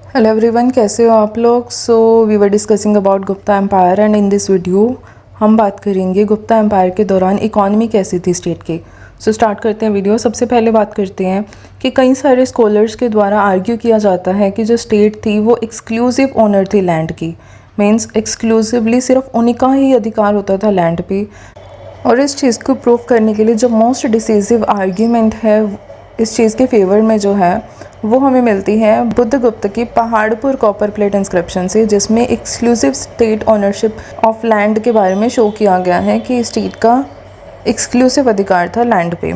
Hello everyone, कैसे हो आप लोग। So we were discussing about Gupta empire and in this video हम बात करेंगे गुप्ता एम्पायर के दौरान इकॉनमी कैसी थी स्टेट की। सो स्टार्ट करते हैं वीडियो। सबसे पहले बात करते हैं कि कई सारे स्कॉलर्स के द्वारा आर्ग्यू किया जाता है कि जो स्टेट थी वो एक्सक्लूसिव ओनर थी लैंड की। मीन्स एक्सक्लूसिवली सिर्फ उन्हीं का ही अधिकार होता था लैंड पे। और इस चीज़ को प्रूव करने के लिए जो मोस्ट डिसिसिव आर्ग्यूमेंट है इस चीज़ के फेवर में जो है वो हमें मिलती है बुद्धगुप्त की पहाड़पुर कॉपर प्लेट इंस्क्रिप्शन से, जिसमें exclusive state ownership of land के बारे में शो किया गया है कि स्टेट का एक्सक्लूसिव अधिकार था लैंड पे।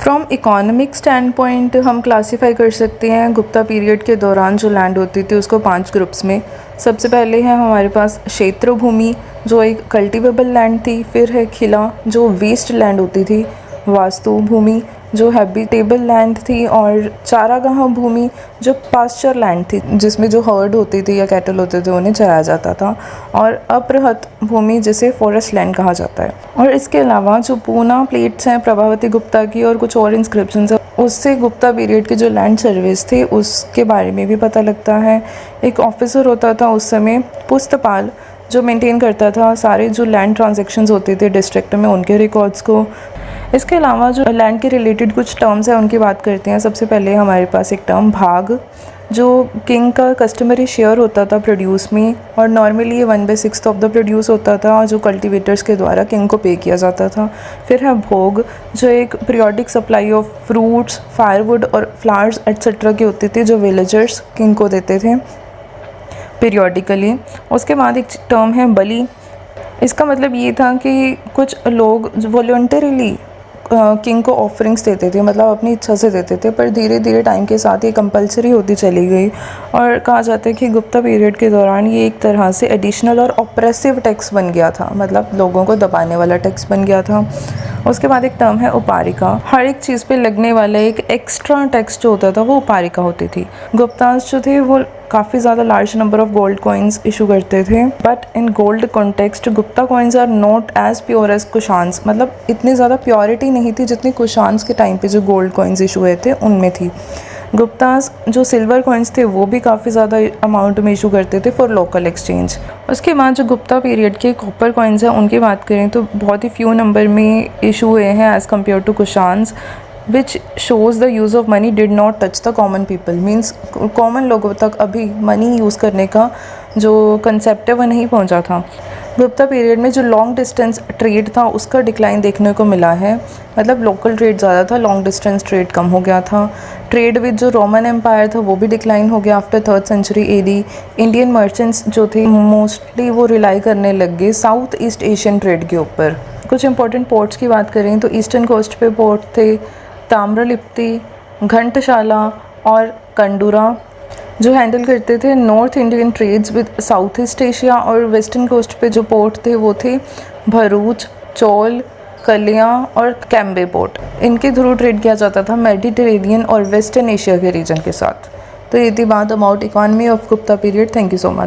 फ्रॉम इकोनॉमिक स्टैंड पॉइंट हम क्लासीफाई कर सकते हैं गुप्ता पीरियड के दौरान जो लैंड होती थी उसको 5 ग्रुप्स में। सबसे पहले है हमारे पास क्षेत्र भूमि जो एक कल्टिवेबल लैंड थी, फिर है खिला जो वेस्ट लैंड होती थी, वास्तु भूमि जो हैबिटेबल लैंड थी, और चारागाह भूमि जो पास्चर लैंड थी जिसमें जो हर्ड होती थी या कैटल होते थे उन्हें चराया जाता था, और अपृहत भूमि जिसे फॉरेस्ट लैंड कहा जाता है। और इसके अलावा जो पूना प्लेट्स हैं प्रभावती गुप्ता की और कुछ और इंस्क्रिप्शंस हैं उससे गुप्ता पीरियड की जो लैंड सर्विस थी उसके बारे में भी पता लगता है। एक ऑफिसर होता था उस समय पुस्तपाल जो मेंटेन करता था सारे जो लैंड ट्रांजैक्शंस होते थे डिस्ट्रिक्ट में उनके रिकॉर्ड्स को। इसके अलावा जो लैंड के रिलेटेड कुछ टर्म्स हैं उनकी बात करते हैं। सबसे पहले हमारे पास एक टर्म भाग जो किंग का कस्टमरी शेयर होता था प्रोड्यूस में, और नॉर्मली ये 1/6 ऑफ द प्रोड्यूस होता था जो कल्टीवेटर्स के द्वारा किंग को पे किया जाता था। फिर है भोग जो एक periodic supply of fruits, firewood और फ्लावर्स एट्सेट्रा की होती थी जो विलेजर्स किंग को देते थे पीरियोडिकली। उसके बाद एक टर्म है बलि। इसका मतलब ये था कि कुछ लोग वॉलंटरीली किंग को ऑफरिंग्स देते थे, मतलब अपनी इच्छा से देते थे, पर धीरे धीरे टाइम के साथ ये कंपलसरी होती चली गई और कहा जाता है कि गुप्ता पीरियड के दौरान ये एक तरह से एडिशनल और ऑप्रेसिव टैक्स बन गया था, मतलब लोगों को दबाने वाला टैक्स बन गया था। उसके बाद एक टर्म है उपारिका। हर एक चीज़ पे लगने वाला एक एक्स्ट्रा टैक्स जो होता था वो उपारिका होती थी। गुप्तास जो थे वो काफ़ी ज़्यादा large number of gold coins issue करते थे, but in gold context Gupta coins are not as pure as Kushans, मतलब इतनी ज़्यादा प्योरिटी नहीं थी जितनी कुशान्स के टाइम पे जो गोल्ड कॉइन्स इशू हुए थे उनमें थी। गुप्तास जो सिल्वर कॉइन्स थे वो भी काफ़ी ज़्यादा अमाउंट में इशू करते थे फॉर लोकल एक्सचेंज। उसके बाद जो गुप्ता पीरियड के कॉपर कॉइन्स हैं उनकी बात करें तो बहुत ही फ्यू नंबर में इशू हुए हैं as compare to Kushans, which shows the use of money did not touch the common people, means common लोगों तक अभी मनी यूज़ करने का जो कंसेप्ट है वो नहीं पहुंचा था। गुप्ता पीरियड में जो लॉन्ग डिस्टेंस ट्रेड था उसका डिक्लाइन देखने को मिला है, मतलब लोकल ट्रेड ज़्यादा था, लॉन्ग डिस्टेंस ट्रेड कम हो गया था। ट्रेड विद जो रोमन एम्पायर था वो भी डिक्लाइन हो गया after 3rd century AD। Indian merchants जो थे मोस्टली वो रिलाई करने लग गए साउथ ईस्ट एशियन ट्रेड के ऊपर। कुछ इंपॉर्टेंट पोर्ट्स की बात करें तो ईस्टर्न कोस्ट पे पोर्ट थे ताम्रलिप्ति, घंटशाला और कंडूरा जो हैंडल करते थे north Indian trades with south east Asia, और वेस्टर्न कोस्ट पे जो पोर्ट थे वो थे भरूच, चौल, कलियां और कैम्बे पोर्ट। इनके थ्रू ट्रेड किया जाता था मेडिटेरेनियन और वेस्टर्न एशिया के रीजन के साथ। तो ये थी बात about economy of Gupta period. Thank you so much.